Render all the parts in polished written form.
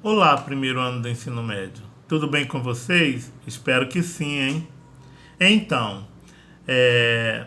Olá, primeiro ano do ensino médio. Tudo bem com vocês? Espero que sim, hein? Então, é,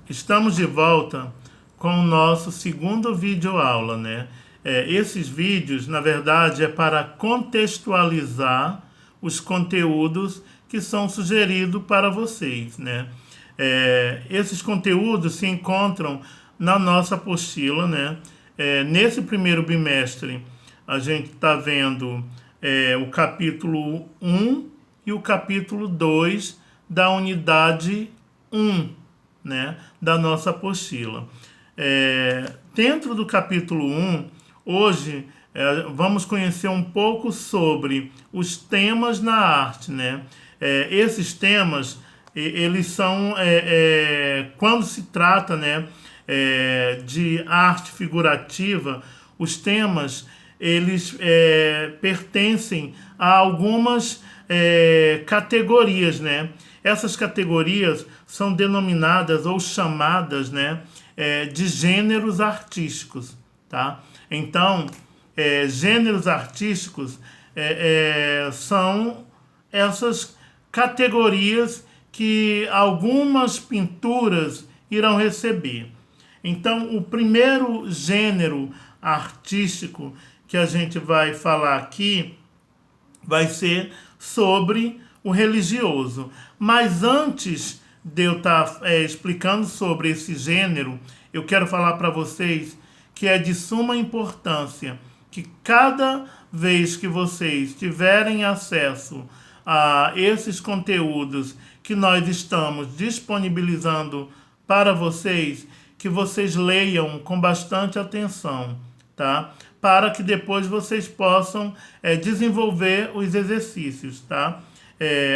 estamos de volta com o nosso segundo vídeo aula, né? Esses vídeos, na verdade, é para contextualizar os conteúdos que são sugeridos para vocês, né? Esses conteúdos se encontram na nossa apostila, né? Nesse primeiro bimestre, a gente está vendo o capítulo 1 e o capítulo 2 da unidade 1, né, da nossa apostila. Dentro do capítulo 1, hoje vamos conhecer um pouco sobre os temas na arte, né? Esses temas, eles são, quando se trata, né, de arte figurativa, os temas eles pertencem a algumas categorias, né? Essas categorias são denominadas ou chamadas, né, de gêneros artísticos, tá? Então, gêneros artísticos são essas categorias que algumas pinturas irão receber. Então, o primeiro gênero artístico que a gente vai falar aqui vai ser sobre o religioso. Mas antes de eu estar explicando sobre esse gênero, eu quero falar para vocês que é de suma importância que cada vez que vocês tiverem acesso a esses conteúdos que nós estamos disponibilizando para vocês, que vocês leiam com bastante atenção, tá? Para que depois vocês possam desenvolver os exercícios, tá?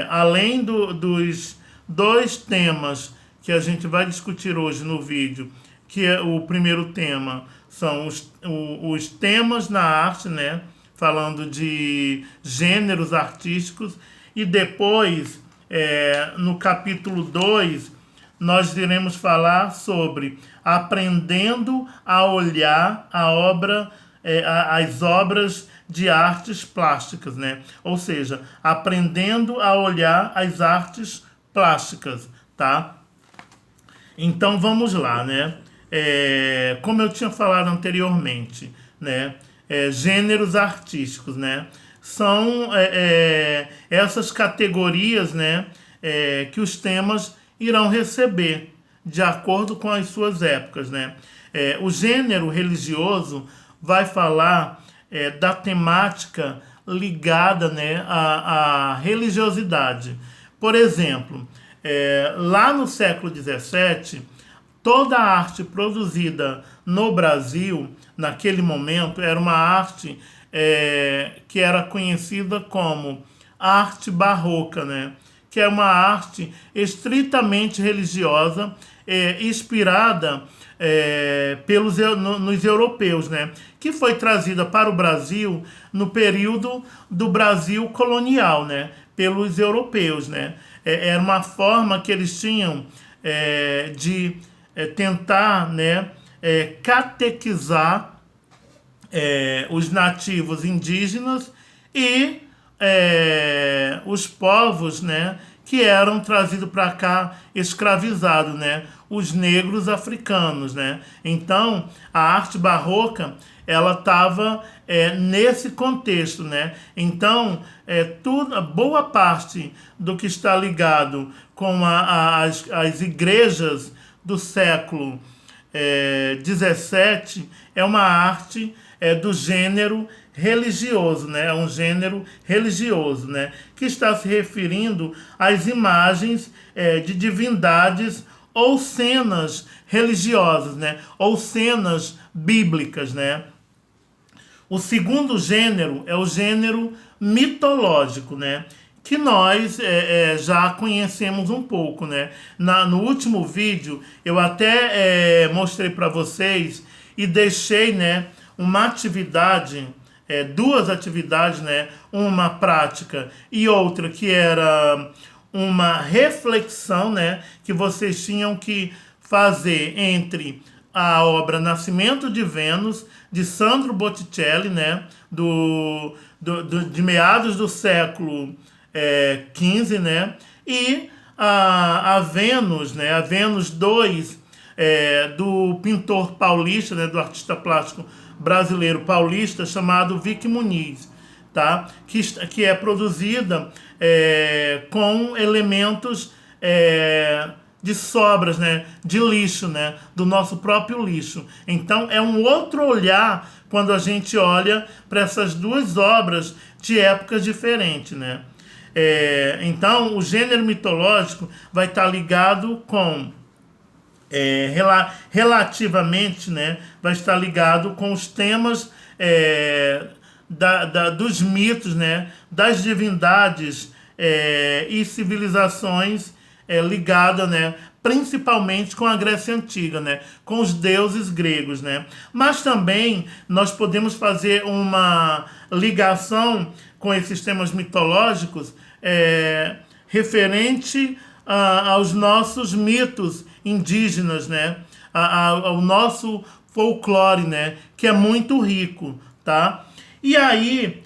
Além dos dois temas que a gente vai discutir hoje no vídeo, que é o primeiro tema, são os temas na arte, né? Falando de gêneros artísticos, e depois, no capítulo 2, nós iremos falar sobre aprendendo a olhar a obra, as obras de artes plásticas, né? Ou seja, aprendendo a olhar as artes plásticas, tá? Então vamos lá, né? Como eu tinha falado anteriormente, né? Gêneros artísticos, né? São essas categorias, né? Que os temas irão receber de acordo com as suas épocas, né? O gênero religioso vai falar da temática ligada, né, à religiosidade. Por exemplo, lá no século XVII, toda a arte produzida no Brasil, naquele momento, era uma arte que era conhecida como arte barroca, né? Que é uma arte estritamente religiosa, inspirada nos europeus, né? Que foi trazida para o Brasil no período do Brasil colonial, né? Pelos europeus, né? Era uma forma que eles tinham de tentar, né, catequizar os nativos indígenas e os povos, né, que eram trazidos para cá escravizados, né, os negros africanos, né. Então a arte barroca ela estava nesse contexto, né. Então boa parte do que está ligado com as igrejas do século 17 é uma arte do gênero religioso, né? É um gênero religioso, né? Que está se referindo às imagens de divindades ou cenas religiosas, né? Ou cenas bíblicas, né? O segundo gênero é o gênero mitológico, né? Que nós já conhecemos um pouco, né? No último vídeo eu até mostrei para vocês e deixei, né, uma atividade, duas atividades, né? Uma prática e outra que era uma reflexão, né? Que vocês tinham que fazer entre a obra Nascimento de Vênus, de Sandro Botticelli, né? De meados do século XV, né? E a Vênus, né? A Vênus 2, do pintor paulista, né? Do artista plástico brasileiro paulista, chamado Vic Muniz, tá? Que é produzida com elementos de sobras, né, de lixo, né, do nosso próprio lixo. Então é um outro olhar quando a gente olha para essas duas obras de épocas diferentes, né. Então o gênero mitológico vai estar ligado com relativamente, né, vai estar ligado com os temas dos mitos, né, das divindades e civilizações ligada, né, principalmente com a Grécia Antiga, né, com os deuses gregos, né. Mas também nós podemos fazer uma ligação com esses temas mitológicos referente aos nossos mitos indígenas, né, ao nosso folclore, né, que é muito rico, tá? E aí,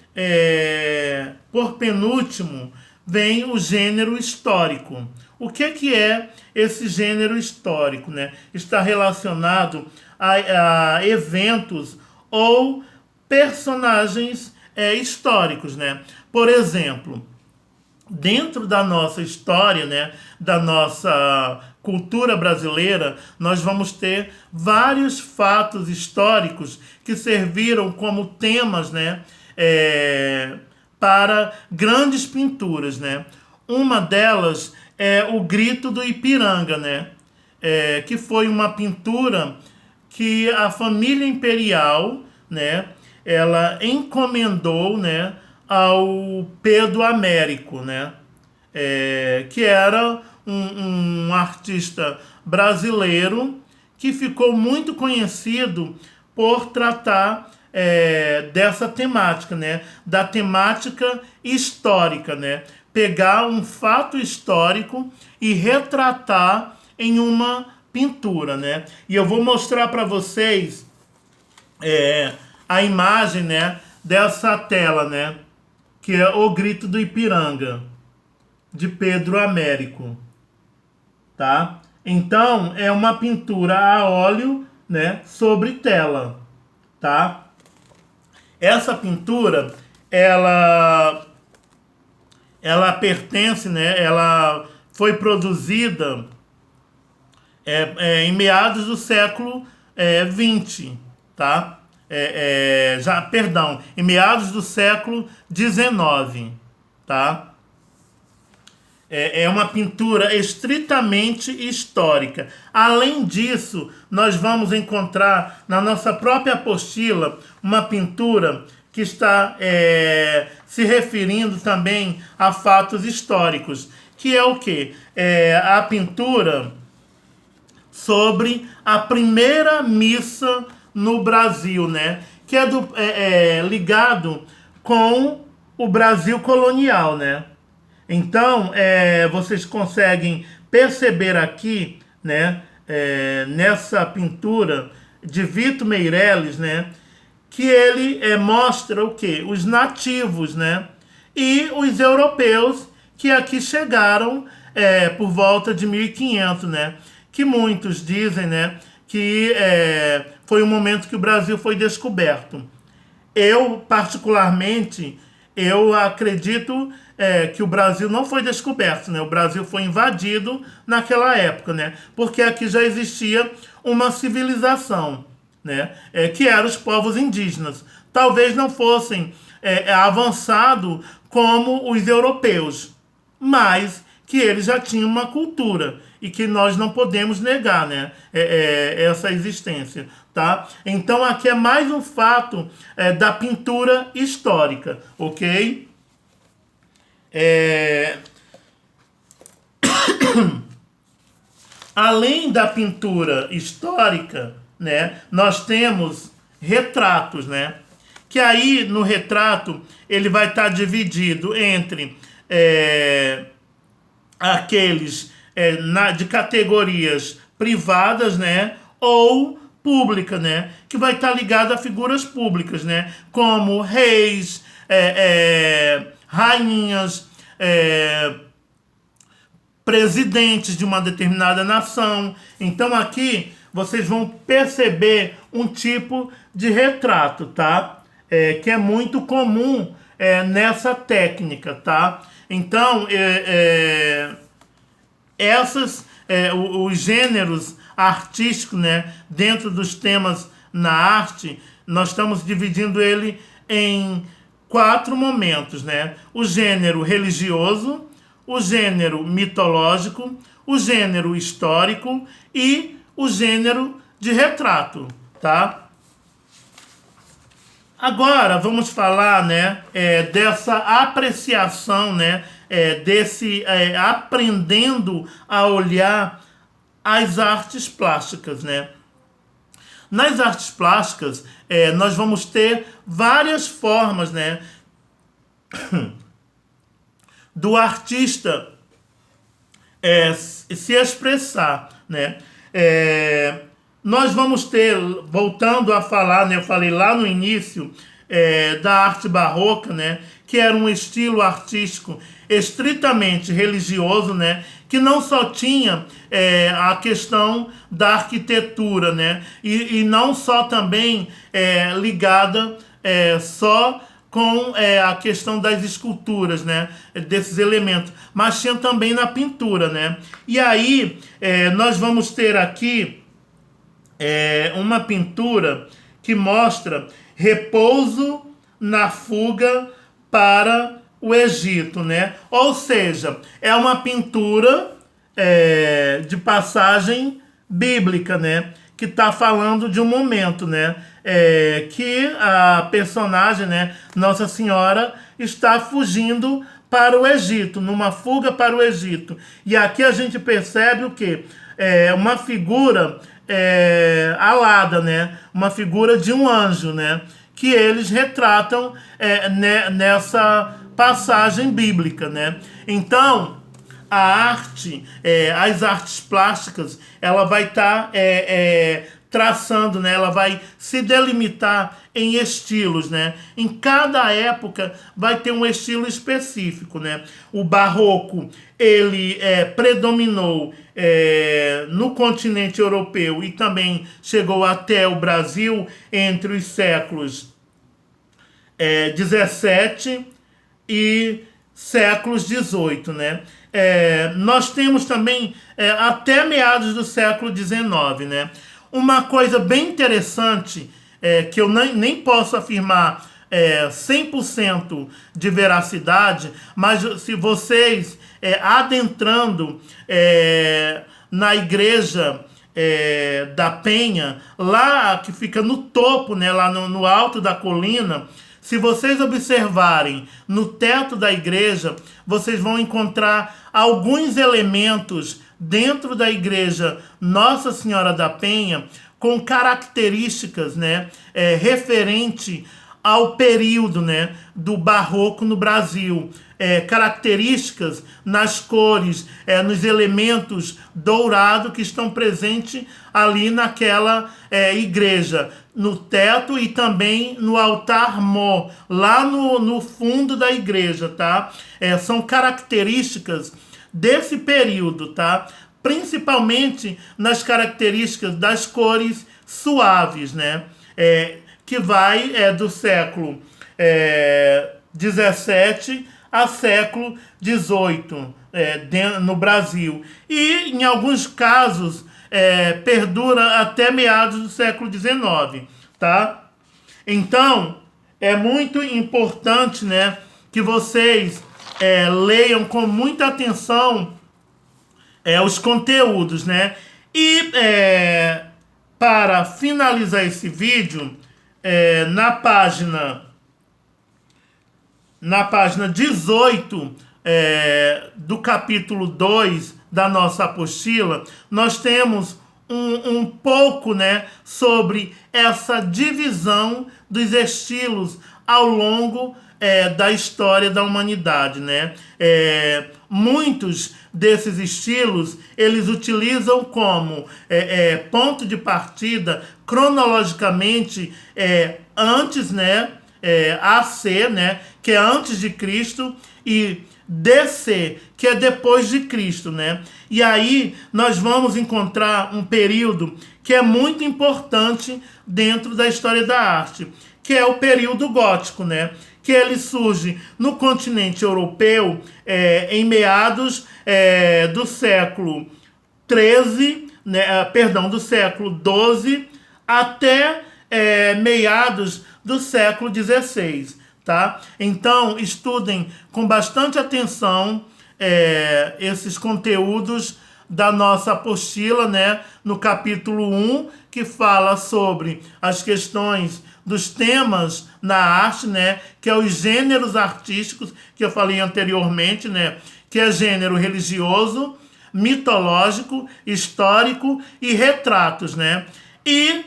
por penúltimo, vem o gênero histórico. O que é esse gênero histórico, né? Está relacionado a eventos ou personagens históricos, né? Por exemplo, dentro da nossa história, né, da nossa cultura brasileira, nós vamos ter vários fatos históricos que serviram como temas, né, para grandes pinturas, né? Uma delas é o Grito do Ipiranga, né? Que foi uma pintura que a família imperial, né, ela encomendou, né, ao Pedro Américo, né, que era um artista brasileiro que ficou muito conhecido por tratar dessa temática, né, da temática histórica, né, pegar um fato histórico e retratar em uma pintura, né. E eu vou mostrar para vocês a imagem, né, dessa tela, né, que é O Grito do Ipiranga, de Pedro Américo, tá? Então, é uma pintura a óleo, né, sobre tela, tá? Essa pintura, ela pertence, né, ela foi produzida em meados do século XX, tá? Em meados do século XIX, tá? É uma pintura estritamente histórica. Além disso, nós vamos encontrar na nossa própria apostila uma pintura que está se referindo também a fatos históricos, que é o quê? A pintura sobre a primeira missa no Brasil, né? Que é ligado com o Brasil colonial, né? Então, vocês conseguem perceber aqui, né, nessa pintura de Vitor Meirelles, né, que ele mostra o quê? Os nativos, né, e os europeus que aqui chegaram por volta de 1500, né, que muitos dizem, né, que foi o momento que o Brasil foi descoberto. Eu, particularmente, eu acredito que o Brasil não foi descoberto, né? O Brasil foi invadido naquela época, né? Porque aqui já existia uma civilização, né? Que eram os povos indígenas. Talvez não fossem avançados como os europeus, mas que eles já tinham uma cultura e que nós não podemos negar, né? Essa existência, tá? Então aqui é mais um fato da pintura histórica, ok? Além da pintura histórica, né, nós temos retratos, né? Que aí no retrato ele vai estar dividido entre aqueles de categorias privadas, né, ou pública, né? Que vai estar ligada a figuras públicas, né? Como reis, rainhas, presidentes de uma determinada nação. Então aqui vocês vão perceber um tipo de retrato, tá? Que é muito comum nessa técnica, tá? Então, os gêneros artísticos, né, dentro dos temas na arte, nós estamos dividindo ele em 4 momentos, né? O gênero religioso, o gênero mitológico, o gênero histórico e o gênero de retrato, tá? Agora vamos falar, né, dessa apreciação, né, desse aprendendo a olhar as artes plásticas, né? Nas artes plásticas, nós vamos ter várias formas, né, do artista se expressar, né? Nós vamos ter, voltando a falar, né, eu falei lá no início, da arte barroca, né, que era um estilo artístico estritamente religioso, né, que não só tinha a questão da arquitetura, né, e não só também ligada só com a questão das esculturas, né, desses elementos, mas tinha também na pintura, né. E aí nós vamos ter aqui uma pintura que mostra repouso na fuga para o Egito, né? Ou seja, é uma pintura de passagem bíblica, né? Que está falando de um momento, né? Que a personagem, né? Nossa Senhora está fugindo para o Egito, numa fuga para o Egito. E aqui a gente percebe o quê? Uma figura alada, né? Uma figura de um anjo, né? Que eles retratam nessa passagem bíblica, né? Então, a arte, as artes plásticas, ela vai estar traçando, né? Ela vai se delimitar em estilos, né? Em cada época vai ter um estilo específico, né? O barroco, ele predominou no continente europeu e também chegou até o Brasil entre os séculos 17 e séculos 18, né? Nós temos também até meados do século 19, né? Uma coisa bem interessante que eu nem posso afirmar 100% de veracidade, mas se vocês adentrando na igreja da Penha, lá que fica no topo, né, lá no alto da colina, se vocês observarem no teto da igreja, vocês vão encontrar alguns elementos dentro da igreja Nossa Senhora da Penha com características, né, referente ao período, né, do barroco no Brasil. Características nas cores, nos elementos dourados que estão presentes ali naquela igreja, no teto e também no altar-mor, lá no fundo da igreja, tá? São características desse período, tá? Principalmente nas características das cores suaves, né? Que vai do século 17 a século 18 no Brasil. E, em alguns casos, perdura até meados do século 19, tá? Então, é muito importante, né, que vocês leiam com muita atenção os conteúdos, né? E para finalizar esse vídeo, na página 18 do capítulo 2 da nossa apostila, nós temos um pouco, né, sobre essa divisão dos estilos ao longo da história da humanidade, né? Muitos desses estilos, eles utilizam como ponto de partida, cronologicamente, antes, né? AC, né? Que é antes de Cristo, e DC, que é depois de Cristo, né? E aí nós vamos encontrar um período que é muito importante dentro da história da arte, que é o período gótico, né? Que ele surge no continente europeu em meados do século XIII, né? Perdão, do século XII até meados do século XVI, tá? Então, estudem com bastante atenção esses conteúdos da nossa apostila, né? No capítulo 1, que fala sobre as questões dos temas na arte, né? Que é os gêneros artísticos, que eu falei anteriormente, né? Que é gênero religioso, mitológico, histórico e retratos, né? E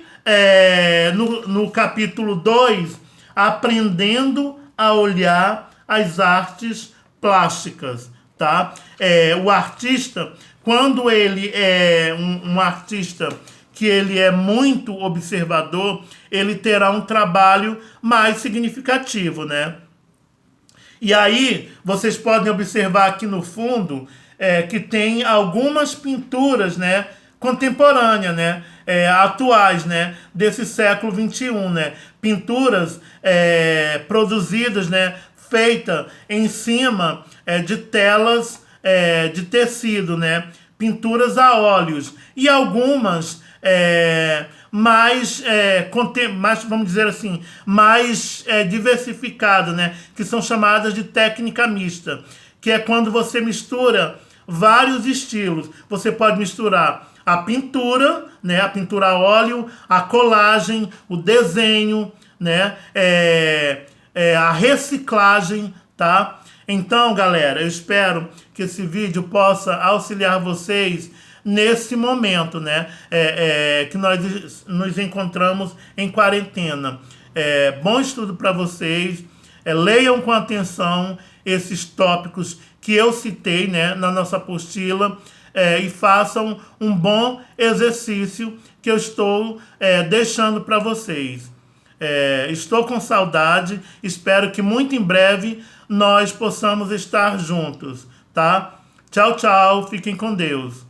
no capítulo 2, aprendendo a olhar as artes plásticas, tá? O artista, quando ele é um artista que ele é muito observador, ele terá um trabalho mais significativo, né? E aí, vocês podem observar aqui no fundo que tem algumas pinturas, né, contemporâneas, né, atuais, né, desse século XXI, né, pinturas produzidas, né, feitas em cima de telas de tecido, né, pinturas a óleos, e algumas mais, vamos dizer assim, mais diversificadas, né, que são chamadas de técnica mista, que é quando você mistura vários estilos. Você pode misturar a pintura, né, a pintura a óleo, a colagem, o desenho, né, a reciclagem, tá? Então, galera, eu espero que esse vídeo possa auxiliar vocês nesse momento, né, que nós nos encontramos em quarentena. Bom estudo para vocês. Leiam com atenção esses tópicos que eu citei, né, na nossa apostila, e façam um bom exercício que eu estou deixando para vocês. Estou com saudade, espero que muito em breve nós possamos estar juntos, tá? Tchau, tchau, fiquem com Deus.